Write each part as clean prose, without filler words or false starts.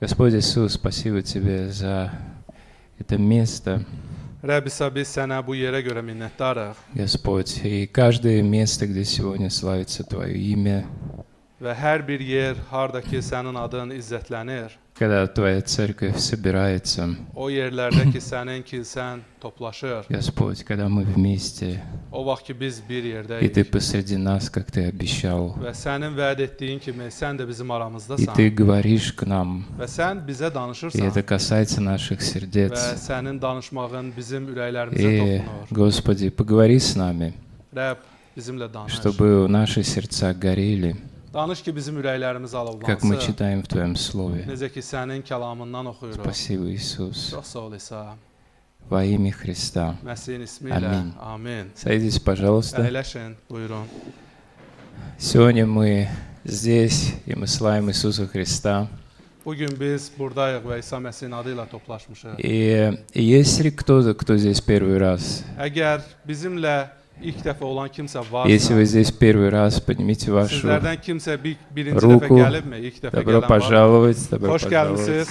Господь Иисус, спасибо Тебе за это место, Rəbb İsa, biz sənə bu yerə görə minnətdarıq Господь, и каждое место, где сегодня славится Твое имя, və hər bir yer harda ki sənin adın izzətlənir, когда Твоя церковь собирается, o yerlərdə ki sənin kilsən toplaşır, Господь, когда мы вместе, o vaxt ki biz bir и Ты yerdəyik посреди нас, как Ты обещал, və sənin vəd etdiyin kimi sən də bizim и aramızdasan Ты говоришь к нам, və sən bizə и danışırsan это касается наших və сердец. sənin danışmağın bizim ürəklərimizə И, toxunur. Господи, поговори с нами, Rəbb bizimlə danış. чтобы наши сердца горели, Danış ki bizim ürəklərimiz как мы alovlansın. читаем в Твоем Слове. Necə ki sənin kəlamından oxuyuruq. Спасибо, Иисус. Çox sağ ol İsa. Во имя Христа. Məsihin ismi ilə. Amin. Amin. Садитесь, пожалуйста. Əyləşin, buyurun. Сегодня мы здесь, и мы славим Иисуса Христа. Bugün biz buradayıq və İsa Məsihin adı ilə toplaşmışıq. И есть ли кто-то, кто здесь первый раз? Əgər bizimlə ilk dəfə olan kimsə Если varsa, вы здесь первый раз, поднимите вашу sizlərdən kimsə birinci ruku. dəfə gəlibmi? İlk dəfə Добро gələn var. пожаловать, добро Xoş пожаловать. gəlmisiniz.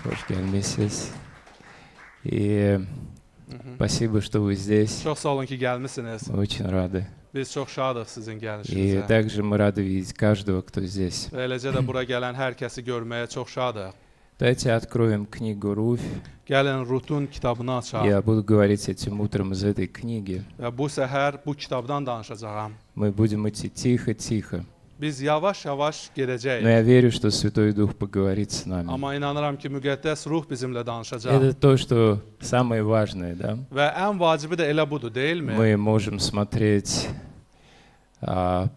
Хош gəlmisiniz. И спасибо, что вы здесь. Çox sağ olun ki gəlmisiniz. Мы очень рады. Biz çox şadıq sizin И gəlişinizə. также мы рады видеть каждого, кто здесь. Və eləcə də bura gələn hər kəsi görməyə çox şadıq. Давайте откроем книгу Руфь. Gəlin Rutun kitabını açaq Я буду говорить этим утром из этой книги. və bu səhər bu kitabdan danışacağam. Мы будем идти тихо-тихо. Biz yavaş-yavaş Но gedəcəyik. я верю, что Святой Дух поговорит с нами. Amma inanıram ki müqəddəs ruh bizimlə danışacaq. Это то, что самое важное, да? Və ən vacibi də elə budur, deyilmi? Мы можем смотреть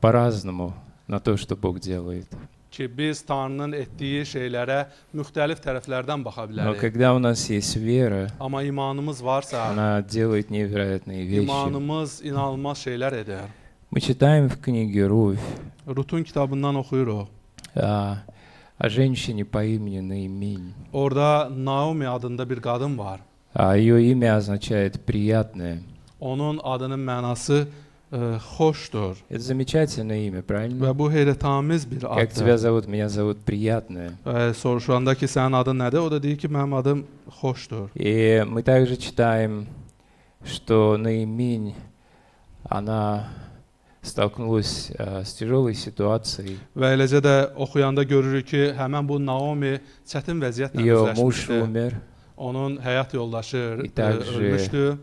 по-разному на то, что Бог делает. Ki biz Tanrının etdiyi şeylərə müxtəlif tərəflərdən baxa Но bilərik. когда у нас есть вера, Amma imanımız varsa, она делает невероятные вещи. imanımız inanılmaz şeylər edər. Мы читаем в книге Руфь Rutun kitabından oxuyuruq. о женщине по имени Наимень. Orada Naomi adında bir qadın var. Ее имя означает «приятное». Onun adının mənası xoşdur. Это замечательное имя, правильно? Və bu heyrətamiz bir Как тебя addır. зовут? Меня зовут «Приятное». Soruşanda ki sənin adın nədir? O da deyir ki mənim adım xoşdur. И мы также читаем, что Наимень, она столкнулась с тяжелой ситуацией. Və eləcə də oxuyanda görürük ki, həmin bu Naomi çətin vəziyyətlə Ее муж üzləşmişdi. умер, Onun həyat yoldaşı И также ölmüşdü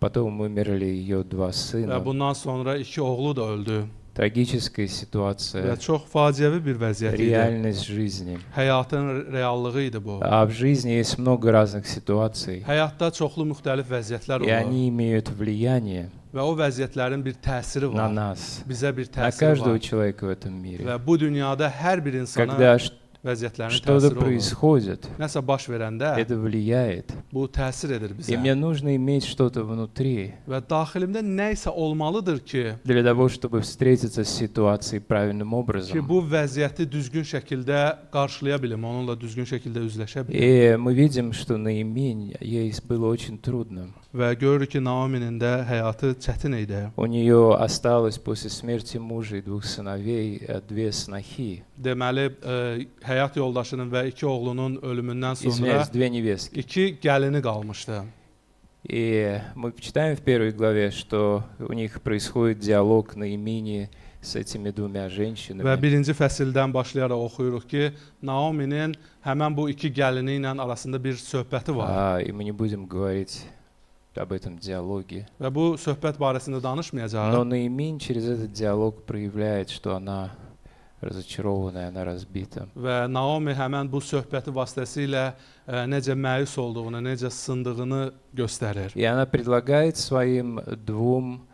потом умерли ее два və сына. bundan sonra iki oğlu da öldü. Трагическая Və ситуация, çox faciəvi bir vəziyyət idi. реальность жизни. Həyatın reallığı idi bu. А в жизни есть много разных ситуаций, Həyatda çoxlu müxtəlif vəziyyətlər и olur они имеют влияние və o vəziyyətlərin bir təsiri на var. нас, Bizə bir на təsiri каждого var. человека в этом мире. Və bu dünyada hər bir insana Когда vəziyyətlərin что-то təsiri olur. происходит, Nəsə baş verəndə это влияет. bu təsir edir И bizə. мне нужно иметь что-то внутри Və daxilimdə nə isə olmalıdır ki, для того, чтобы встретиться с ситуацией правильным ki образом. bu vəziyyəti düzgün şəkildə qarşılaya bilim, onunla düzgün şəkildə üzləşə bilim. И мы видим, что Наимень, ей было очень трудно. Və görürük ki, Naominin də həyatı çətin idi. У нее осталось после смерти мужа и двух сыновей две снохи. Deməli, həyat yoldaşının və iki oğlunun ölümündən sonra Извиняюсь, две невестки. iki gəlini qalmışdı. И мы читаем в первой главе, что у них происходит диалог Наимени с этими двумя Və женщинами. birinci fəsildən başlayaraq oxuyuruq ki, Naominin həmən bu iki gəlini ilə arasında bir söhbəti var. И мы не будем говорить об этом диалоге. Və bu söhbət barəsində danışmayacağıq. Но Наимень через этот диалог проявляет, что она разочарованная, она разбита. Və Naomi həmən bu söhbəti vasitəsilə necə məyus olduğunu, necə sındığını göstərir. И она предлагает своим двум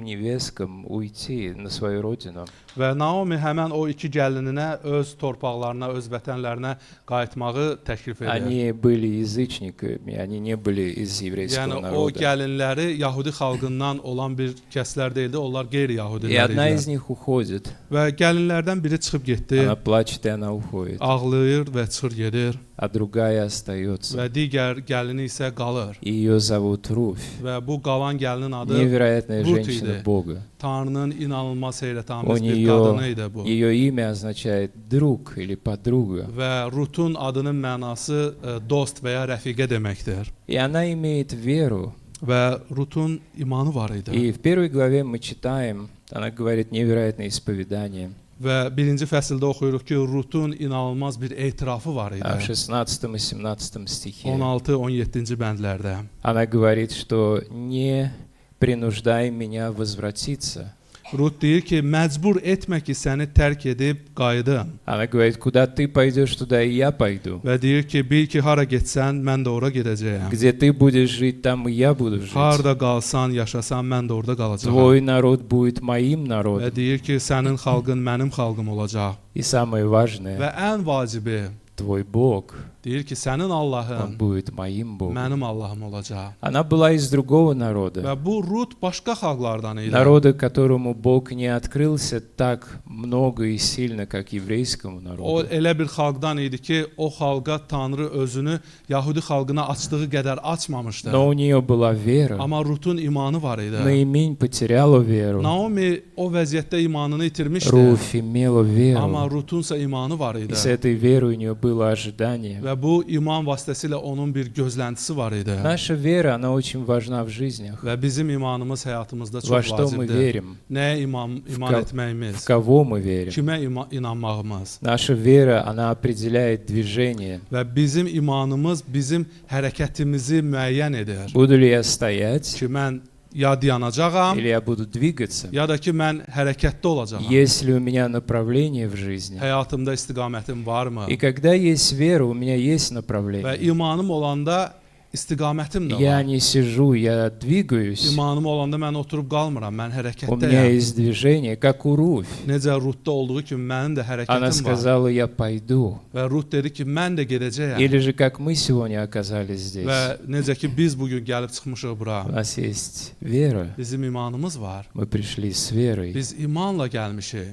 невесткам уйти на свою родину. Və Naomi həmən o iki gəlininə öz torpaqlarına, öz vətənlərinə qayıtmağı təklif edir. Они были язычниками, они не были из еврейского Yəni o народа. gəlinləri Yahudi xalqından olan bir kəslər deyildi, onlar И qeyri-Yahudilər одна из idi. них уходит. Və gəlinlərdən biri çıxıb getdi, Она плачет, и она уходит. ağlayır və çıxır gedir А другая остается. və digər gəlini isə qalır. И ее зовут Руфь. Və bu qalan gəlinin adı Невероятная Рут женщина idi. Бога. Tanrının inanılmaz У heyrətamiz bir qadını нее idi bu. ее имя означает друг или подруга. Və Rutun adının mənası dost və ya rəfiqə deməkdir. И она имеет веру. Və Rutun imanı var idi. И в первой главе мы читаем, она говорит невероятное исповедание. Və 1-ci fəsildə oxuyuruq ki, Rutun inanılmaz bir etirafı var А в idi. 16 и 17 стихе 16-17-ci bəndlərdə. она говорит, что не принуждай меня возвратиться. Rut deyir ki, məcbur etmə ki, səni tərk edib qayıdım. Она говорит, куда ты пойдешь, туда и я пойду. Və deyir ki, bil ki, hara getsən, mən də ora gedəcəyəm. Где ты будешь жить, там и я буду жить. Harda qalsan, yaşasan, mən də orada qalacağam. Твой народ будет моим Və народом. deyir ki, sənin xalqın mənim xalqım olacaq. И самое важное, Və ən vacibi, твой Бог, deyir ki, sənin Он Allahın будет моим Богом. mənim Allahım olacaq. Она была из другого народа. Və bu Rut başqa xalqlardan idi. Народа, которому Бог не открылся так много и сильно, как еврейскому O народу. elə bir xalqdan idi ki, o xalqa Tanrı özünü Yahudi xalqına açdığı qədər açmamışdı. Но у нее была вера. Amma Rutun imanı var idi. Наиминь потеряла веру. Naomi o vəziyyətdə imanını itirmişdi. Руфь имела Amma веру. Rutunsa imanı var idi. И с этой верой у нее было ожидание. Və bu iman vasitəsilə onun bir gözləntisi var idi. Наша вера, она очень важна в жизнях. Və bizim imanımız həyatımızda Во çox что мы vacibdir. верим, Nəyə iman в etməyimiz, кого мы верим. kimə inanmağımız. Наша вера, она определяет движение. Və bizim imanımız bizim hərəkətimizi müəyyən edir. Буду ли я стоять, Ki mən ya dayanacağam, или я буду двигаться? ya da ki mən hərəkətdə olacağam. Есть ли у меня направление в жизни? Həyatımda istiqamətim varmı? И когда есть вера, у меня есть Və направление. imanım olanda istiqamətim də Я var. не сижу, я двигаюсь. İmanım olanda mən oturub qalmıram, mən У меня hərəkətdəyəm. есть движение, как у Руфь. Necə Rutda olduğu kimi mənim də Она hərəkətim var. сказала, я пойду. Və Rut dedi ki, mən də gedəcəyəm. Или же как мы сегодня оказались здесь. Və necə ki biz bugün gəlib çıxmışıq bura. У нас есть вера. Bizim imanımız var. Мы пришли с верой. Biz imanla gəlmişik.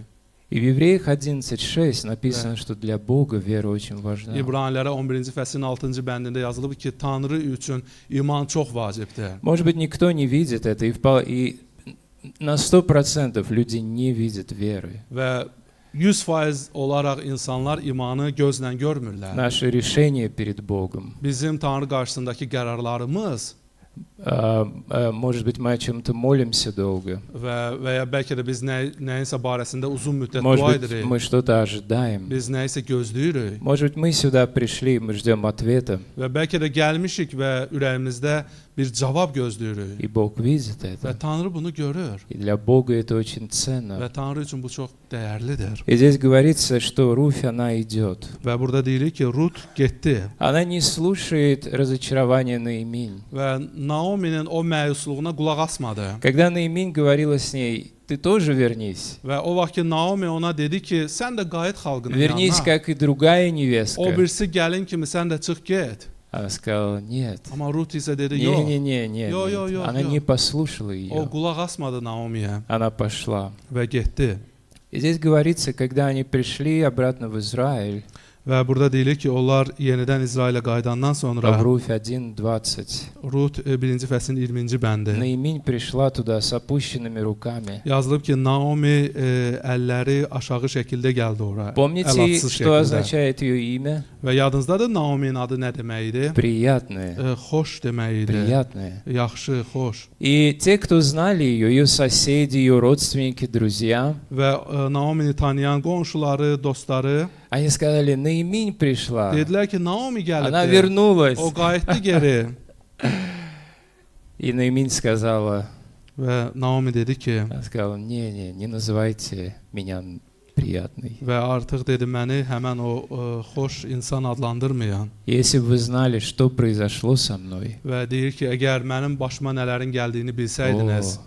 И в Евреях 11:6 написано, что для Бога вера очень важна. İbranilərə 11-ci fəslin 6-cı bəndində yazılıb ki, Tanrı üçün iman çox vacibdir. Может быть, никто не видит это, и на 100% люди не видят веры. Və 100% olaraq insanlar imanı gözlə görmürlər. Наше решение перед Богом. Bizim Tanrı qarşısındakı qərarlarımız Может быть, мы о чем-то молимся долго. və ya bəlkə də biz nəyinsə barəsində uzun müddət Может dua быть, edirik. мы что-то ожидаем. Biz nəyisə gözləyirik Может быть, мы сюда пришли, мы ждем ответа, və bəlkə də gəlmişik və ürəyimizdə bir cavab gözləyirik. и Бог видит Və это. Tanrı bunu görür И для Бога это очень və ценно. Tanrı üçün bu çox dəyərlidir. И здесь говорится, что Руфь, она идет. Və burada deyilir ki, Rut getdi Она не слушает разочарования Наиминь. və Naomi'nin o məyusluğuna qulaq asmadı. Когда Наиминь говорила с ней, ты тоже вернись. Və o vaxt ki Naomi ona dedi ki, sən də qayıt xalqının Вернись, yanına. как и другая O невестка. birisi gəlin kimi sən də çıx get. Она сказала, нет. Amma Rut isə dedi, yox. Не-не-не, Yo, yo, нет. yo, Она yo. не послушала O ее. qulaq asmadı Naomi'yə Она пошла. və getdi. И здесь говорится, когда они пришли обратно в Израиль, Və burada deyilir ki, onlar yenidən İsrailə qayıdandan sonra в Руфь 1:20, Rut 1-ci fəslin 20-ci bəndi Наиминь пришла туда с опущенными руками. yazılıb ki, Naomi əlləri aşağı şəkildə gəldi ora. Помните, Əlatsız что şəkildə. означает ее имя? Və yadınızdadır Naomi'nin adı nə demək idi? Приятное. Xoş demək idi. Приятное. Yaxşı, xoş. И те, кто знали ее соседи, ее родственники, друзья, Və Naomi'ni tanıyan qonşuları, dostları они сказали, Наиминь пришла, dedilər ki, Naomi она gəlibdi. вернулась. O qayıtdı geri. И Наиминь сказала, Və Naomi dedi ki, она сказала, не называйте меня приятной. və artıq dedi məni həmən o xoş insan adlandırmayan. Если бы вы знали, что произошло со мной, Və deyir ki, əgər mənim başıma nələrin gəldiyini bilsəydiniz,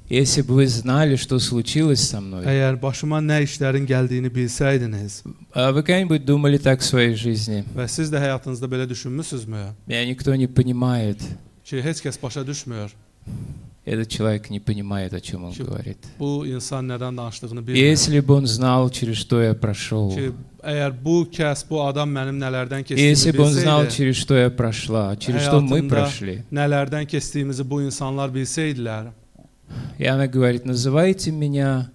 если бы вы знали, что случилось со мной, əgər başıma nə işlərin gəldiyini bilsəydiniz а вы когда-нибудь думали так в своей жизни? və siz də həyatınızda belə düşünmüsünüzmü Меня никто не понимает. ki, heç kəs başa düşmür. Этот человек не понимает, о чем он говорит. Bu insan nədən danışdığını И bilmir. если бы он знал, через что я прошел, Ki, əgər bu kəs, bu adam mənim nələrdən и если keçdiyimi бы он знал, bilsəydi, через что я прошла, через что мы həyatımda прошли, nələrdən keçdiyimizi bu insanlar bilsəydilər, И она говорит, называйте меня,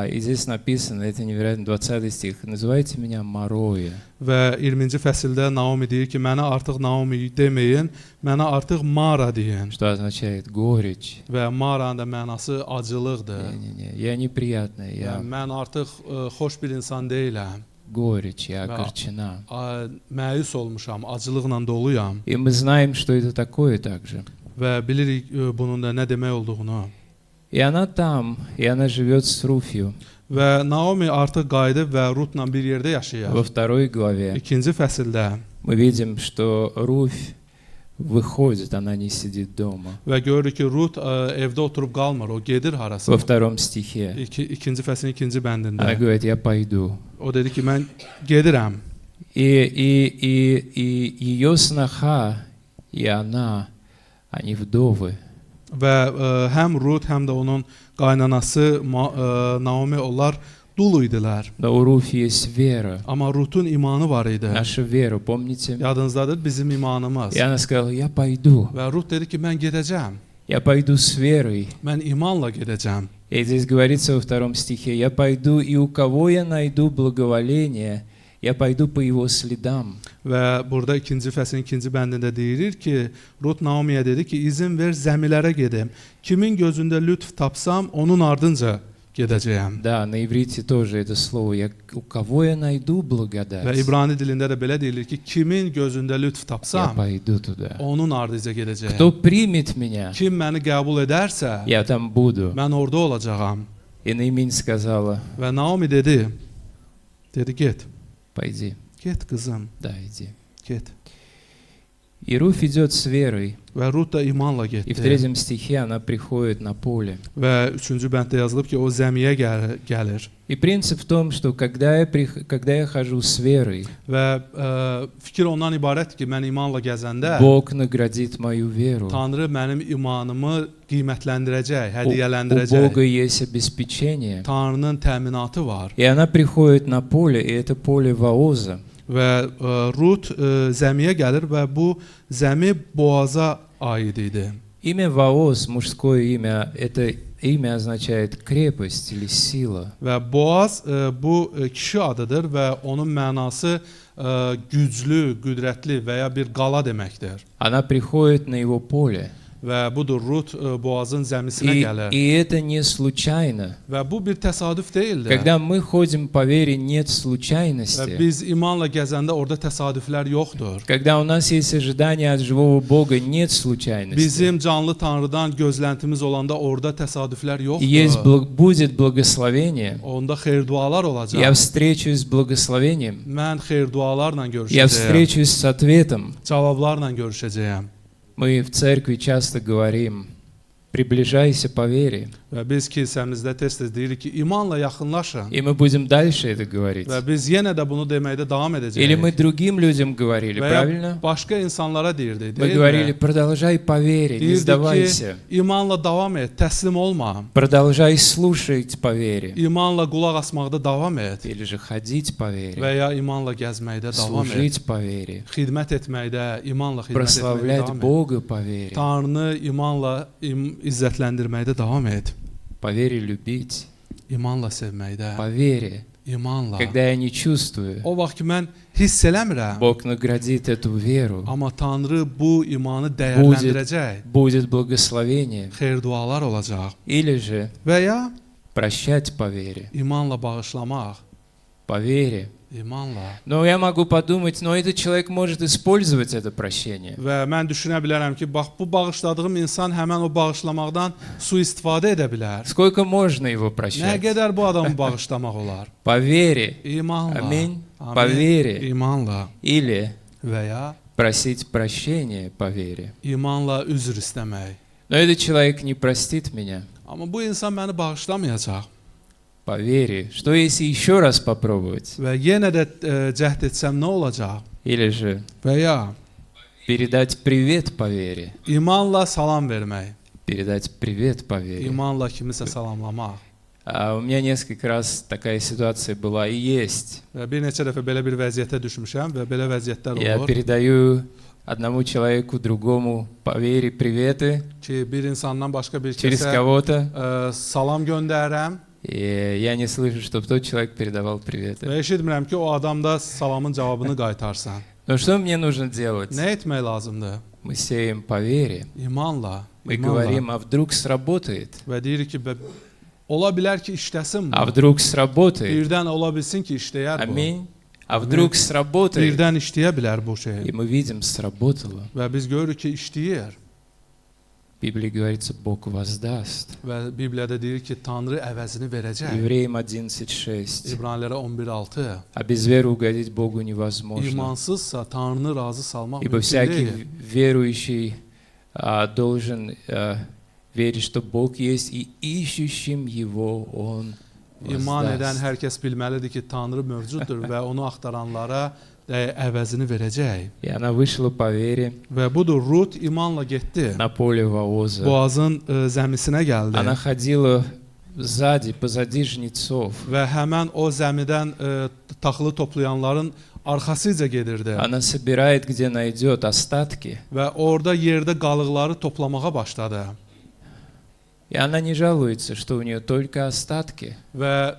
и здесь написано, это невероятно, 20 стих, называйте меня Мароя. Və 20-ci fəsildə Naomi deyir ki, mənə artıq Naomi deməyin, mənə artıq Mara deyin. Что означает горечь. Və Mara'nın da mənası acılıqdır. Не-не-не, я неприятная, Və я mən artıq xoş bir insan deyiləm. горечь, я огорчена. Məyus olmuşam, acılıqla doluyam. И мы знаем, что это такое также. Və bilirik bunun da nə demək olduğunu. И она там, и она живет с Руфью. Və Naomi artıq qayıdıb və Rutla bir yerdə yaşayır. Во 2 главе İkinci fəsildə мы видим, что Руфь выходит, она не сидит дома. və görürük ki, Rut evdə oturub qalmır, o gedir harasa. Во 2 стихе İkinci fəslin ikinci bəndində. она говорит, я пойду. O dedi ki, mən gedirəm. И ее сноха, и она, они вдовы. Və həm Rut, həm də onun qaynanası Naomi onlar dul idilər. Но у Руфи есть вера, Amma Rutun imanı var idi. наша вера, помните? Yadınızdadır bizim imanımız. И она сказала, я пойду. Və Rut dedi ki, mən gedəcəm. Я pойду с верой. Mən imanla gedəcəm. И здесь говорится во 2 стихе, я пойду, и у кого я найду благоволение, я пойду по его следам. Və burada ikinci fəslin ikinci bəndində deyilir ki, Rut Naomiyə dedi ki, izin ver zəmilərə gedim. Kimin gözündə lütf tapsam, onun ardınca gedəcəyəm. Да, на иврите тоже это слово, у кого я найду Və благодать, İbrani dilində də belə deyilir ki, kimin gözündə lütf я tapsam, пойду туда. onun ardınca Кто gedəcəyəm. примет меня, Kim məni qəbul edərsə, я там буду. mən orada olacağam. И Наиминь сказала, Və Naomi dedi, get, пойди, get qızım, да, иди. get. И Руфь идет с верой. Və Rut da imanla И в getdi. 3 стихе она приходит на поле. Və 3-cü bənddə yazılıb ki, o zəmiyə gəlir. И принцип в том, что когда я hожу с верой, Və fikir ondan ibarətdir ki, mən imanla gəzəndə Бог наградит мою веру. Tanrı mənim imanımı qiymətləndirəcək, У hədiyyələndirəcək. Бога есть обеспечение. Tanrının təminatı var. И она приходит на поле, и это поле Вооза. Və Rut zəmiyə gəlir və bu zəmi Boaza aid idi. Имя Вооз, мужское имя, это имя означает крепость или сила. Və Boaz bu kişi adıdır və onun mənası güclü, qüdrətli və ya bir qala deməkdir. Она приходит на его поле. Və budur Rut Boazın zəmisinə gəlir. И это не случайно. Və bu bir təsadüf deyildir. Когда мы ходим по вере, нет Və случайности. biz imanla gəzəndə orada təsadüflər yoxdur. Когда у нас есть ожидание от живого Бога, нет случайности. Bizim canlı Tanrıdan gözləntimiz olanda orada təsadüflər Есть yoxdur. будет благословение. Onda xeyir dualar olacaq. Я встречусь с благословением. Mən xeyir dualarla Я görüşəcəyəm. встречусь с ответом. Cavablarla görüşəcəyəm. Мы в церкви часто говорим, приближайся по вере. Və biz kilsəmizdə tez-tez deyirik ki, imanla yaxınlaşın. И мы будем дальше это говорить. Və biz yenə də bunu deməkdə davam Или мы edəcəyik. другим людям говорили, Və правильно? ya başqa insanlara deyirdik, Мы говорили, deyilmi? продолжай по вере, не Deyirdik сдавайся. ki, imanla davam et, təslim olma. Продолжай слушать по вере. İmanla qulaq asmaqda davam et. Или же ходить по Və вере. ya imanla gəzməkdə davam et. Служить по вере. Xidmət etməkdə, imanla xidmət etməkdə Прославлять davam et. Бога по вере. Tanrını imanla izzətləndirməkdə davam et. По вере любить. İmanla sevməkdə, По вере. imanla. Когда я не чувствую, O vaxt ki mən hiss eləmirəm, Бог наградит эту веру. amma Tanrı bu imanı dəyərləndirəcək. Будет благословение. Xeyir dualar olacaq. Или же Və ya прощать по вере. imanla bağışlamaq, По вере. imanla. Но я могу подумать, но этот человек может использовать это прощение. Və mən düşünə bilərəm ki, bax bu bağışladığım insan həmən o bağışlamaqdan sui-istifadə edə bilər. Сколько можно его Nə прощать? qədər bu adamı bağışlamaq olar? По вере. İmanla. Аминь. По вере. İmanla. Или Və ya просить прощения по вере. imanla üzr istəmək. Но этот человек не простит меня Amma bu insan məni bağışlamayacaq. по вере. Что если еще раз попробовать? Və yenə də cəhd etsəm nə olacaq? Или же Və ya передать привет по вере. imanla salam vermək. Передать привет по вере. İmanla kimisə salamlamaq. У меня несколько раз такая ситуация была и есть. Və bir neçə dəfə belə bir vəziyyətə düşmüşəm və belə vəziyyətlər Я olur. передаю одному человеку, другому по вере приветы ki bir insandan başqa bir через kəsə кого-то, salam göndərirəm и я не слышу, чтобы тот человек передавал приветы. və eşitmirəm ki, o adam da salamın cavabını qaytarsan. Но что мне нужно делать? Nə etmək lazımdır? Мы сеем по вере. İmanla, Мы imanla. говорим, а вдруг сработает? Və deyirik ki, ola bilər ki, işləsin А bu. вдруг сработает? Birdən ola bilsin ki, işləyər bu. Аминь. А вдруг сработает? Birdən işləyə bilər bu şey. И мы видим, сработало. Və biz görürük ki, işləyir. В Библии говорится, Бог воздаст. Və Bibliyada deyir ki, Tanrı əvəzini verəcək. Евреям 11:6. İbranilərə 11:6. А без веры угодить Богу невозможно. İmansızsa Tanrını razı salmaq Ибо mümkün всякий deyil. верующий должен верить, что Бог есть, и ищущим Его Он İman edən воздаст. hər kəs bilməlidir ki, Tanrı mövcuddur və onu axtaranlara əvəzini verəcək. И она vышла по вере Və budur, Rut imanla getdi. на поле Вооза. Boğazın zəmisinə gəldi. Она ходила сзади, позади жнецов. Və həmən o zəmidən taxılı toplayanların arxasıca gedirdi. Она собирает, где найдет остатки. Və orada yerdə qalıqları toplamağa başladı. И она не жалуется, что у нее только остатки. Və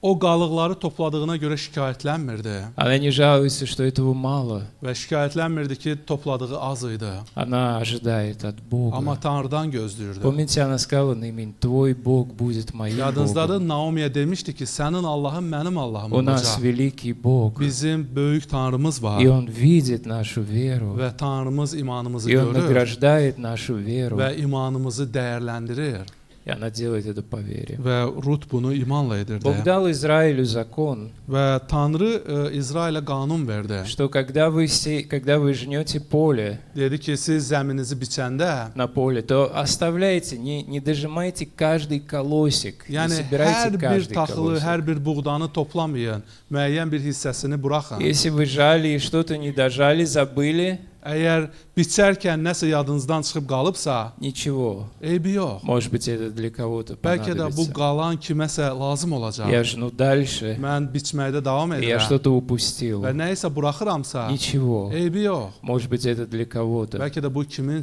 o qalıqları topladığına görə şikayətlənmirdi. Она не жалуется, что этого мало. Və şikayətlənmirdi ki, topladığı az idi. Она ожидает от Бога. Amma Tanrıdan gözləyirdi. Помните, она сказала на имя «Твой Бог будет моим Yadınızdadır, Богом». Naomiyə demişdi ki, sənin Allahın mənim Allahım У нас olacaq. великий Бог. Bizim böyük Tanrımız var. И Он видит нашу веру. Və Tanrımız imanımızı И Он görür награждает нашу веру. və imanımızı dəyərləndirir. И она делает это по вере. Və Rut bunu imanla edirdi. Бог дал Израилю закон, Və Tanrı İsrailə qanun verdi. что когда вы жнете поле Dedi ki, siz zəminizi biçəndə, на поле, то оставляйте, не дожимайте каждый колосик, не yəni собирайте hər bir каждый taxılı, колосик. hər bir buğdanı toplamayın, müəyyən bir hissəsini buraxın. Если вы жали и что-то не дожали, забыли, Əgər biçərkən nəsə yadınızdan çıxıb qalıbsa, ничего. eybi yox. Может быть, это для кого-то Bəlkə də bu понадобится. qalan kiməsə lazım olacaq. Я жну дальше, Mən biçməkdə davam и я edirəm что-то упустил. və nə isə buraxıramsa, Ничего. eybi yox. Может быть, это для кого-то. Bəlkə də bu kimin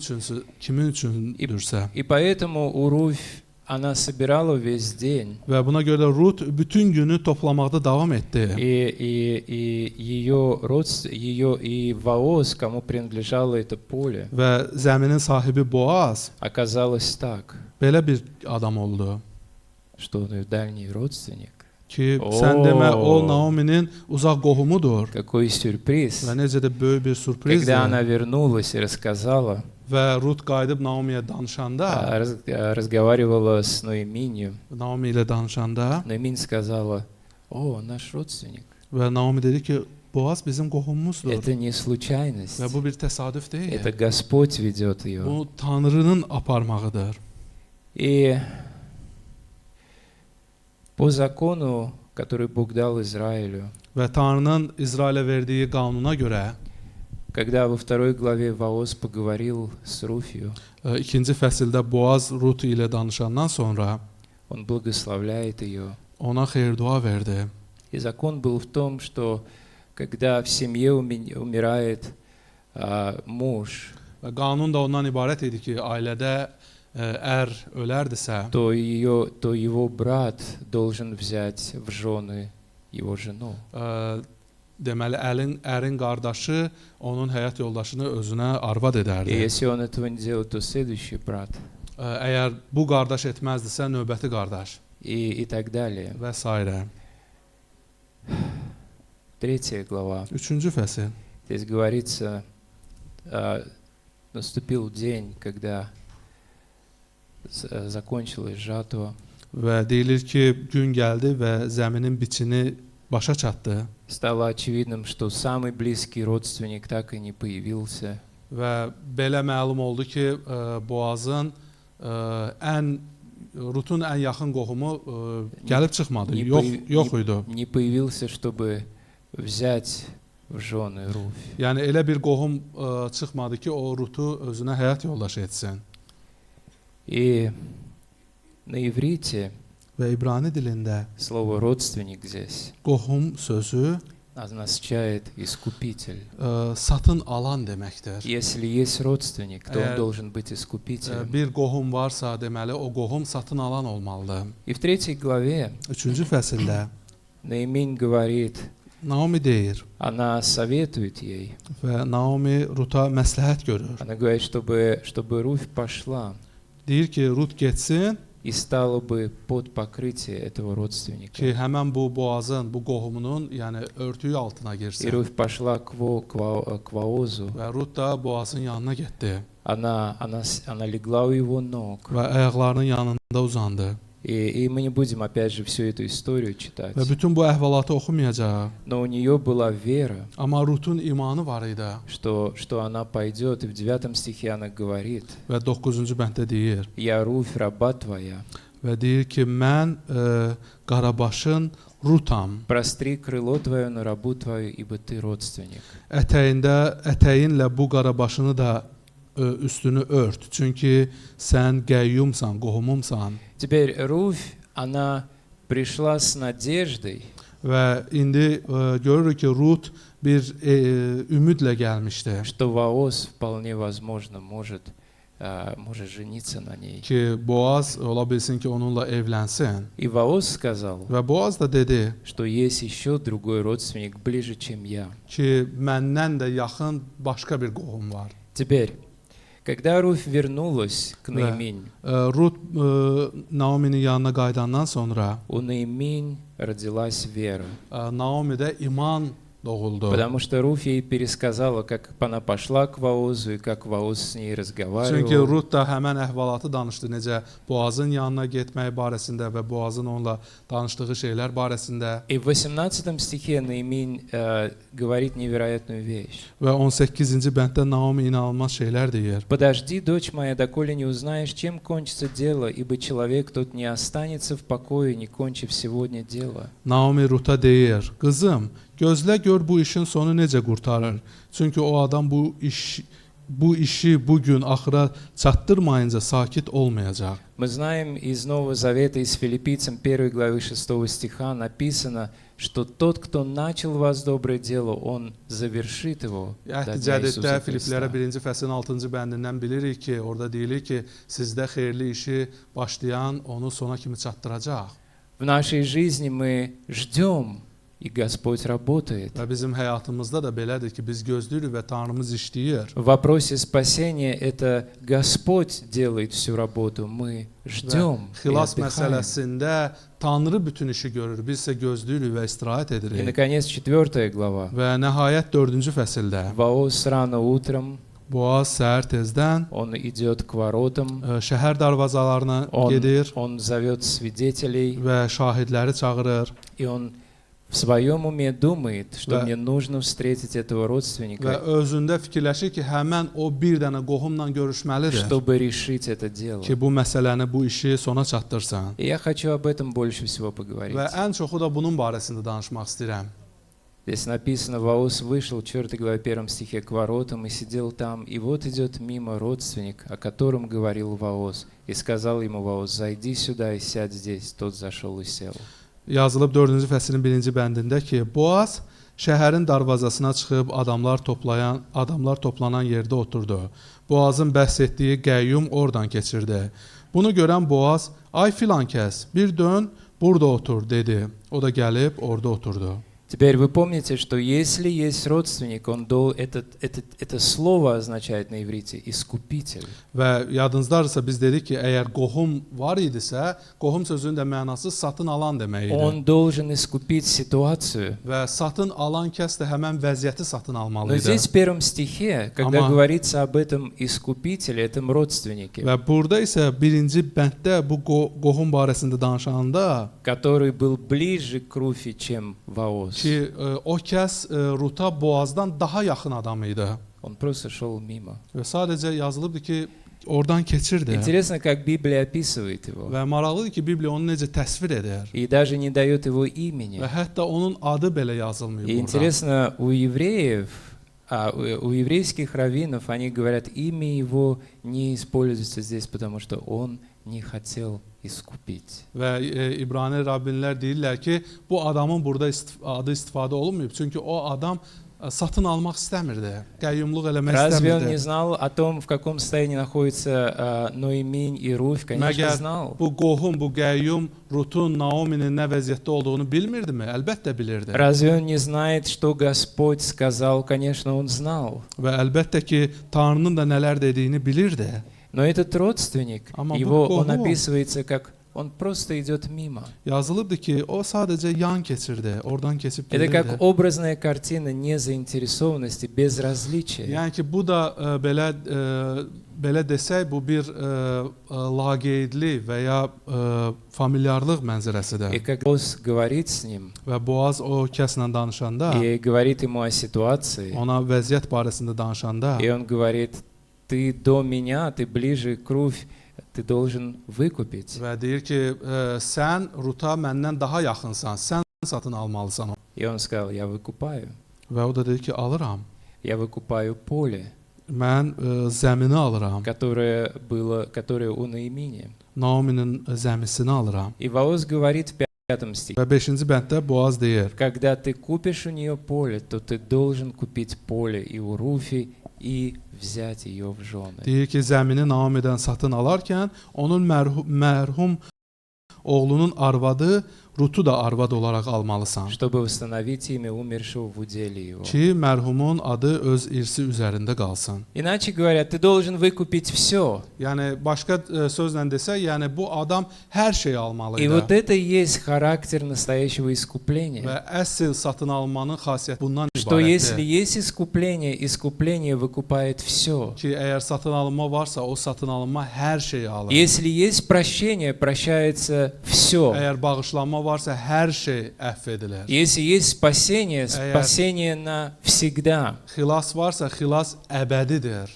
üçündürsə. И поэтому у Руфь, она собирала весь день, Və buna görə də Rut bütün günü toplamaqda davam etdi. и ее и Ваоз, кому принадлежало это поле, Və zəminin sahibi Boaz оказалось так, belə bir adam oldu что он ее дальний родственник. ki, Oo. sən demə o Naomi'nin uzaq qohumudur Какой сюрприз! və necə də böyük bir sürprizdir. Когда она вернулась и рассказала, Və Rut qayıdıb Naomi'yə danışanda, разговаривала с Ноэминью, Naomi ilə danışanda Ноэмин сказала: «О, наш родственник, və Naomi dedi ki, Boaz bizim qohumumuzdur это не случайность, və bu bir təsadüf это deyil. Господь ведет ее». Bu Tanrının aparmağıdır. И по закону, который Бог дал Израилю, Və Tanrının İsrailə verdiyi qanuna görə когда во 2 главе Ваоз поговорил с Руфью, ikinci fəsildə Boaz Rut ilə danışandan sonra он благословляет ее. ona xeyir-dua verdi. И закон был в том, что когда в семье умирает муж, Və qanun da ondan ibarət idi ki, ailədə ər ölərdisə, то его брат должен взять в жены его жену. deməli ərin qardaşı onun həyat yoldaşını özünə arvad И edərdi. если он этого не делает, то следующий брат. Əgər bu qardaş etməzdisə, növbəti qardaş И так далее. və s. 3 глава. 3-cü fəsil. Здесь говорится, наступил день, когда закончилась жатва. Və deyilir ki, gün gəldi və zəminin biçini başa çatdı Стало очевидным, что самый близкий родственник так и не появился. və belə məlum oldu ki, Boazın Rutun ən yaxın qohumu gəlib çıxmadı. Yox idi. Не появился, чтобы взять в жены Руфь. Yəni elə bir qohum çıxmadı ki, o Rutu özünə həyat yoldaşı etsin. И на иврите Və İbrani dilində слово родственник здесь qohum sözü означает искупитель. Satın alan deməkdir. Если есть родственник, то он Eğer должен быть искупителем. Bir qohum varsa, deməli o qohum satın alan olmalıdır. И в 3 главе 3-cü fəsildə Наимин говорит, Naomi deyir она советует ей, və Naomi Ruta məsləhət görür. она говорит, чтобы Руфь пошла Deyir ki, Rut getsin и стала бы под покрытие этого ki, родственника. həmən bu Boazın, bu qohumunun, yəni örtüyü altına И girsin. Руфь пошла к Воозу, Və Rut da Boazın yanına getdi она легла у его ног. və ayaqlarının yanında uzandı. И мы не будем опять же всю эту историю читать. Və bütün bu əhvalatı oxumayacaq. Но у нее была вера, Amma Rutun imanı var idi что она пойдет. И в 9 стихе она говорит, və 9-cu bənddə deyir «Я Руфь, раба твоя, və deyir ki, mən Qarabaşın Rutam. простри крыло твое на рабу твою, ибо ты родственник». Ətəyinlə bu Qarabaşını da üstünü ört. Çünki sən qəyyumsan, qohumumsan. Теперь Руфь, она пришла с надеждой, Və indi görürük ki, Rut bir ümidlə gəlmişdi что Вооз вполне возможно может жениться на ней. ki, Boaz ola bilsin ki, onunla evlənsin. И Вооз сказал, Və Boaz da dedi что есть еще другой родственник ближе, чем я. ki, məndən də yaxın başqa bir qohum var. Теперь, когда Руфь вернулась к Наиминь, Rut Naomi'nin yanına qayıdandan sonra у Наиминь родилась вера. Naomi'də iman doğuldu. Потому что Руфь ей пересказала, как она пошла к Воозу и как Вооз с ней Çünki разговаривал. Rut da həmən əhvalatı danışdı, necə Boazın yanına getmək barəsində və Boazın onunla danışdığı şeylər barəsində. И в 18 стихе Наиминь говорит невероятную вещь. Və 18-ci bənddə Naomi inanılmaz şeylər deyir. «Подожди, дочь моя, доколе не узнаешь, чем кончится дело, ибо человек тот не останется в покое, не кончив сегодня дело». Naomi Rut'a deyir, qızım, gözlə gör bu işin sonu necə qurtarır. Çünki o adam bu işi bugün axıra çatdırmayınca sakit olmayacaq. Мы знаем из Нового Завета, из Филиппийцам 1 главы 6 стиха написано, что тот, кто начал в вас доброе дело, он завершит его до дня Əhd-i Иисуса Cədiddə Filiplərə Христа. 1-ci fəslin 6-cı bəndindən bilirik ki, orada deyilir ki, sizdə xeyirli işi başlayan onu sona kimi çatdıracaq. В нашей жизни мы ждем, и Господь работает. Və bizim həyatımızda da belədir ki, biz gözləyirik və Tanrımız işləyir. В вопросе спасения это Господь делает всю работу, мы ждем и Xilas отдыхаем. məsələsində Tanrı bütün işi görür, biz isə gözləyirik və istirahət И, edirik. наконец, 4 глава. Və nəhayət 4-cü fəsildə Вооз рано утром, Boaz səhər tezdən он идет к воротам, şəhər darvazalarına gedir он зовет свидетелей, və şahidləri çağırır и он в своем уме думает, что Да. мне нужно встретить этого və родственника, özündə fikirləşir ki, həmən o bir dənə qohumla görüşməlidir чтобы решить это дело. ki, bu məsələni, bu işi sona çatdırsın. И я хочу об этом больше всего поговорить. Və ən çoxu da bunun barəsində danışmaq istəyirəm. Здесь написано, Вооз вышел в 4 главе 1 стихе к воротам и сидел там, и вот идет мимо родственник, о котором говорил Вооз, и сказал ему Вооз, зайди сюда и сядь здесь. Тот зашел и сел. Yazılıb 4-cü fəslin 1-ci bəndində ki, Boaz şəhərin darvazasına çıxıb adamlar toplanan yerdə oturdu. Boazın bəhs etdiyi qəyyum oradan keçirdi. Bunu görən Boaz, ay filan kəs, bir dön, burada otur, dedi. O da gəlib orada oturdu. Теперь вы помните, что если есть родственник, это слово означает на иврите «искупитель». Və yadınızdadırsa biz dedik ki, əgər qohum var idisə, qohum sözünün də mənası satın alan demək idi. Он должен искупить ситуацию. Və satın alan kəs də həmən vəziyyəti satın almalı Но idi. здесь в 1 стихе, когда Ама- говорится об этом искупителе, этом родственнике, Və burada isə 1-ci bənddə bu qohum barəsində danışanda который был ближе к Руфи, чем Вооз, ki, o kəs Ruta Boazdan daha yaxın adam idi. он просто шел мимо. Və sadəcə yazılıbdı ki, oradan keçirdi. Интересно, как Библия описывает его. Və maraqlıdır ki, Bibliya onu necə təsvir edir. И даже не dает его Və имени. hətta onun adı belə yazılmıyor И burada. интересно, у евреев, у еврейских раввинов, они говорят, имя его не используется здесь, потому что он не хотел искупить. Və İbrani rabbinlər deyirlər ki, bu adamın burada adı istifadə olunmayıb. Çünki o adam satın almaq istəmirdi. Qəyyumluq eləmək Разве он istəmirdi. не знал о том, в каком состоянии находится Ноэминь и Руфь? Конечно, Məgər знал. bu qohum, bu qəyyum Rutun, Naominin nə vəziyyətdə olduğunu bilmirdimi? Əlbəttə bilirdi. Разве он не знает, что Господь сказал? Конечно, он знал. Və əlbəttə ki, Tanrının da nələr dediyini bilirdi. Но этот родственник, Ама его bu он qohum- описывается как он просто идет мимо. Yazılıbdı ki, o sadəcə yan keçirdi, oradan keçib Это gedirdi. как образная картина незаинтересованности, безразличия. Yəni ki, bu da belə desək, bu bir laqeydli və ya familiarlıq И mənzərəsidir. как Бог говорит с ним Və Boaz o kəslə danışanda, и говорит ему о ситуации, ona vəziyyət barəsində danışanda, и он говорит, ты до меня, ты ближе кровь, ты должен выкупить. və deyir ki, sən Ruta məndən daha yaxınsan, sən satın almalısan. И он сказал, я выкупаю. Və o da dedi ki, alıram. Я выкупаю поле, Mən zəmini alıram. которое у Наимини. Naominin zəmisini alıram. И Ваос говорит в 5 стихе, Və 5-ci bənddə Boaz deyir: когда ты купишь у нее поле, то ты должен купить поле и у Руфи, и взять ее в жены. Deyir ki, zəmini Naomidən satın alarkən onun mərhum oğlunun arvadı Rutu da arvad olaraq almalısan. Чтобы установить имя умершего в уделе его. Ki mərhumun adı öz irsi üzərində qalsın. Иначе говоря, ты должен выкупить все. Yəni başqa sözlə desək, yəni bu adam hər şeyi И almalıydı. вот это и есть характер настоящего искупления. Və əsl satın almanın xassiyyəti bundan Что если ibarətdir. есть искупление, искупление выкупает все. Ki əgər satın alınma varsa, o satın alınma hər şeyi alır. Если есть прощение, прощается все. Əgər bağışlanma varsa, hər şey əfv edilir. Если есть спасение, Эя. спасение навсегда. Xilas varsa, xilas əbədidir.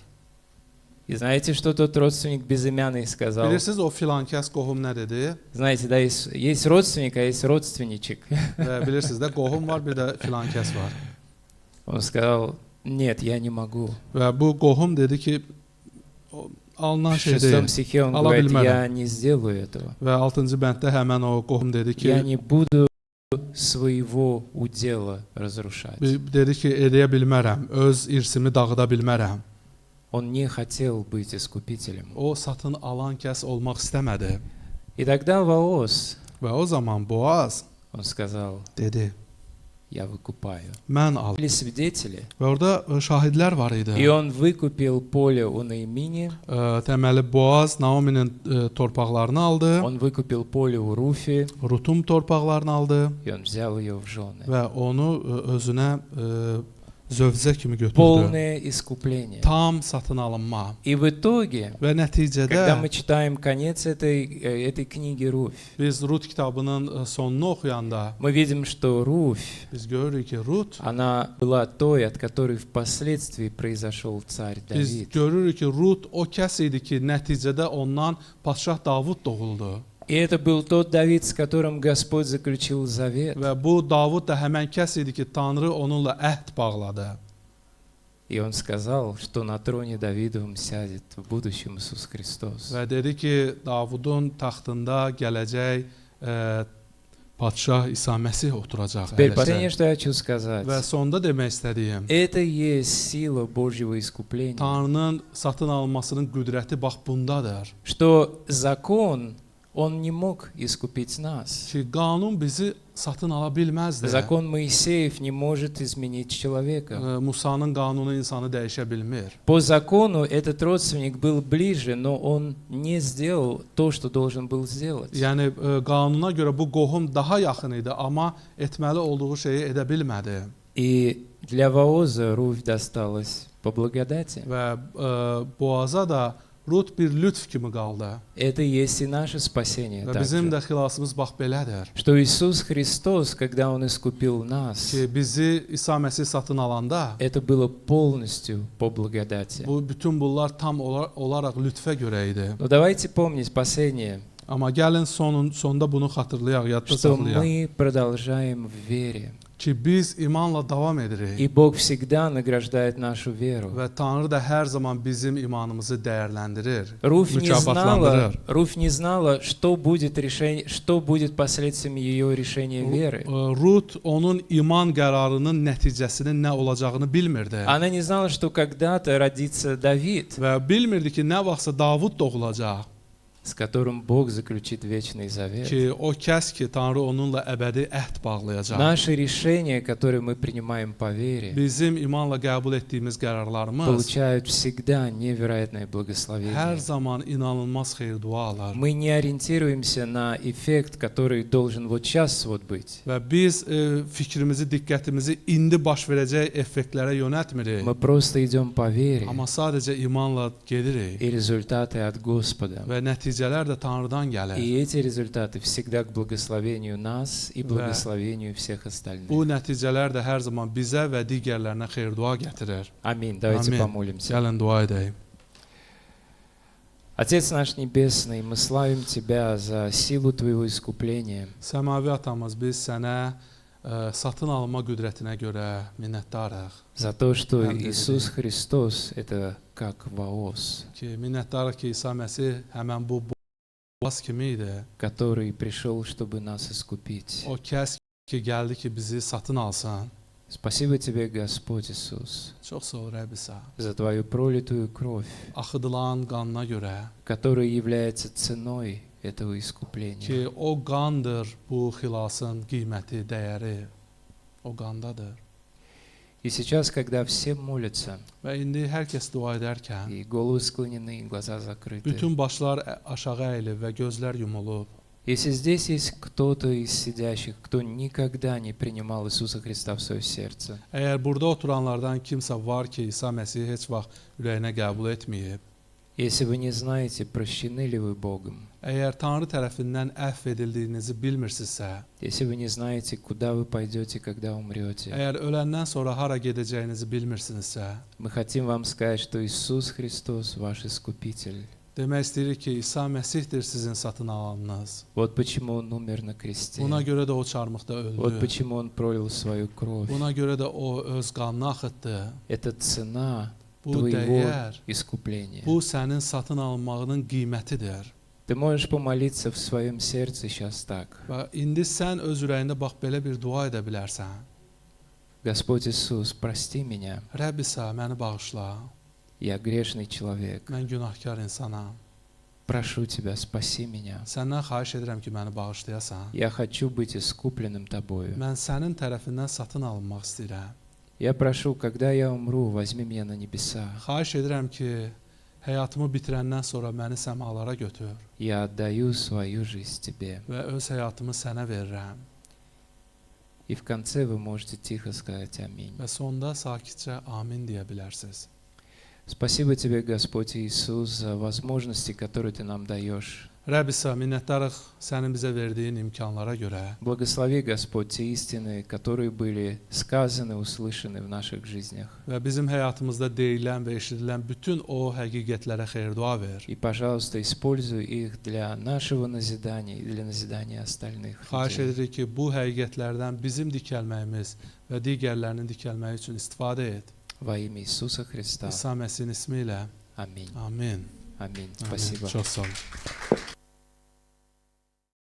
И знаете, что тот родственник безымянный сказал? Bilirsiniz o filankəs qohum nə dedi? Знаете, да, есть родственник, а есть родственничек. Və bilirsiniz də qohum var, bir də filankəs var. Он сказал, нет, я не могу. Və bu qohum dedi ki, alınan В şey 6 deyil. стихе он Ala говорит, bilmərəm. я не сделаю этого. Və 6-cı bənddə həmən o qohum dedi ki, Я не буду своего удела разрушать. dedi ki, edə bilmərəm, öz irsimi dağıda bilmərəm. Он не хотел быть искупителем. O satın alan kəs olmaq istəmədi. И тогда Ваос, Və o zaman Boaz он сказал, dedi, я выкупаю. mən al. Были свидетели. Və orada şahidlər var idi. И он выкупил поле у Наимини, Deməli Boaz Naominin torpaqlarını aldı, он выкупил поле у Руфи, Rutum torpaqlarını aldı и он взял ее в жены. və onu özünə zövcə kimi götürdü. Полное искупление. Tam satın alınma. И в итоге, Və nəticədə когда мы читаем конец этой книги Руфь, biz Rut kitabının sonunu oxuyanda мы видим, что Руфь, biz görürük ki, Rut, она была той, от которой впоследствии произошел царь biz Давид. görürük ki, Rut o kəs idi ki, nəticədə ondan padşah Davud doğuldu. И это был тот Давид, с которым Господь заключил завет. Və bu Davud da həmən kəs idi ki, Tanrı onunla əhd bağladı. И он сказал, что на троне Давидовом сядет в будущем Иисус Христос. Və dedi ki, Davudun taxtında gələcək padşah İsa Məsih oturacaq. Теперь əyləşəcək. последнее, что я хочу сказать. Və sonda demək istədiyim, Это и есть сила Божьего искупления. Tanrının satın almasının qüdrəti bax bundadır. Что закон, он не мог искупить нас. Ki qanun bizi satın ala bilməzdi. Закон Моисеев не может изменить человека. Musanın qanunu insanı dəyişə bilmir. По закону этот родственник был ближе, но он не сделал то, что должен был сделать. Yəni qanuna görə bu qohum daha yaxın idi, amma etməli olduğu şeyi edə bilmədi. И для Ваоза Руфь досталась по благодати. Və Boaza da Rut bir lütf kimi qaldı. Это и есть и наше спасение Və bizim также. də xilasımız bax belədir. Что Иисус Христос, когда Он искупил нас, Ki bizi İsa Məsih satın alanda это было полностью по благодати. bu bütün bunlar tam olaraq lütfə görə idi. Но давайте помнить последнее, Amma gəlin sonda bunu xatırlayaq, yadda что saxlayaq мы продолжаем в вере. ki biz imanla davam edirik И Бог всегда награждает нашу веру. və Tanrı da hər zaman bizim imanımızı dəyərləndirir, Руфь mükafatlandırır. не знала, что будет последствиями ее решения веры. Rut onun iman qərarının nəticəsinin nə olacağını bilmirdi Она не знала, что когда-то родится Давид, və bilmirdi ki, nə vaxtsa Davud doğulacaq с которым Бог заключит вечный завет. ki, o kəs ki, Tanrı onunla əbədi əhd bağlayacaq. Наши решения, которые мы принимаем по вере, Bizim imanla qəbul etdiyimiz qərarlarımız получают всегда невероятное hər благословение. zaman inanılmaz xeyir-dua alır. Мы не ориентируемся на эффект, который должен вот сейчас вот быть. Və biz fikrimizi, diqqətimizi indi baş verəcək effektlərə yönəltmirik. Мы просто идем по вере, Amma sadəcə imanla gedirik и результаты от Господа. və nəticələr də Tanrıdan gəlir. И эти результаты всегда к благословению нас и благословению всех остальных. Bu nəticələr də hər zaman bizə və digərlərinə xeyir-dua gətirir. Аминь. Давайте Amin. помолимся. Gəlin dua edək. Отец наш Небесный, мы славим Тебя за силу Твоего искупления. Səmavi atamız, biz sənə satın alma qüdrətinə görə minnətdarıq. За то, что Аминь. Иисус Христос – это как воос, Ki, minnətdarıq ki, İsa Məsih həmən bu boğaz kimi idi. который пришел, чтобы нас искупить. O kəs ki, gəldi ki, bizi satın alsın. Спасибо Тебе, Господь Иисус, Çox sağ ol, Rəbb İsa. за Твою пролитую кровь, Axıdılan qanına görə которая является ценой этого искупления. ki, o qandır bu xilasın qiyməti, dəyəri. O qandadır. И сейчас, когда все молятся, Və indi hər kəs dua edərkən и головы склонены, и глаза закрыты, bütün başlar aşağı əyilib və gözlər yumulub. если здесь есть кто-то из сидящих, кто никогда не принимал Иисуса Христа в свое сердце, Əgər burada oturanlardan kimsə var ki, İsa Məsihi heç vaxt ürəyinə qəbul etməyib, если вы не знаете, прощены ли вы Богом, əgər Tanrı tərəfindən əfv edildiyinizi bilmirsinizsə, если вы не знаете, куда вы пойдете, когда умрете, əgər öləndən sonra hara gedəcəyinizi bilmirsinizsə, мы хотим вам сказать, что Иисус Христос ваш Искупитель. demək istəyirik ki, İsa Məsihdir sizin satın alanınız. Вот почему Он умер на кресте. Buna görə də o çarmıqda Вот öldü. почему Он пролил свою кровь. Buna görə də o öz qanını axıtdı. Это цена Bu твоего dəyər, искупления. bu sənin satın alınmağının qiymətidir. Ты можешь помолиться в своем сердце сейчас так. Və indi sən öz ürəyində bax belə bir dua edə bilərsən. Господь Иисус, прости меня. Rəbb İsa, məni bağışla. Я грешный человек. Mən günahkar insanam. Прошу Тебя, спаси меня. Səndən xahiş edirəm ki, məni bağışlayasan. Я хочу быть искупленным Тобою. Mən sənin tərəfindən satın alınmaq istəyirəm. Я прошу, когда я умру, возьми меня на небеса. Xahiş edirəm ki, həyatımı bitirəndən sonra məni səmalara götür Я отдаю свою жизнь Тебе. və öz həyatımı sənə verirəm. И в конце вы можете тихо сказать аминь. Və sonda sakitcə amin deyə bilərsiniz. Спасибо Тебе, Господь Иисус, за возможности, которые Ты нам даешь. Rəbb İsa, minnətdarıq sənin bizə verdiyin imkanlara görə. Благослови, Господь, те истины, которые были сказаны, услышаны в наших жизнях. Və bizim həyatımızda deyilən və eşidilən bütün o həqiqətlərə xeyir-dua ver. И, пожалуйста, используй их для нашего назидания и для назидания остальных. Xahiş людей. edirik ki, bu həqiqətlərdən bizim dikəlməyimiz və digərlərinin dikəlməyi üçün istifadə et. Во имя Иисуса Христа. İsa Məsihin ismi ilə. Аминь. Amin. Аминь. Amin. Спасибо. Çox sağ ol.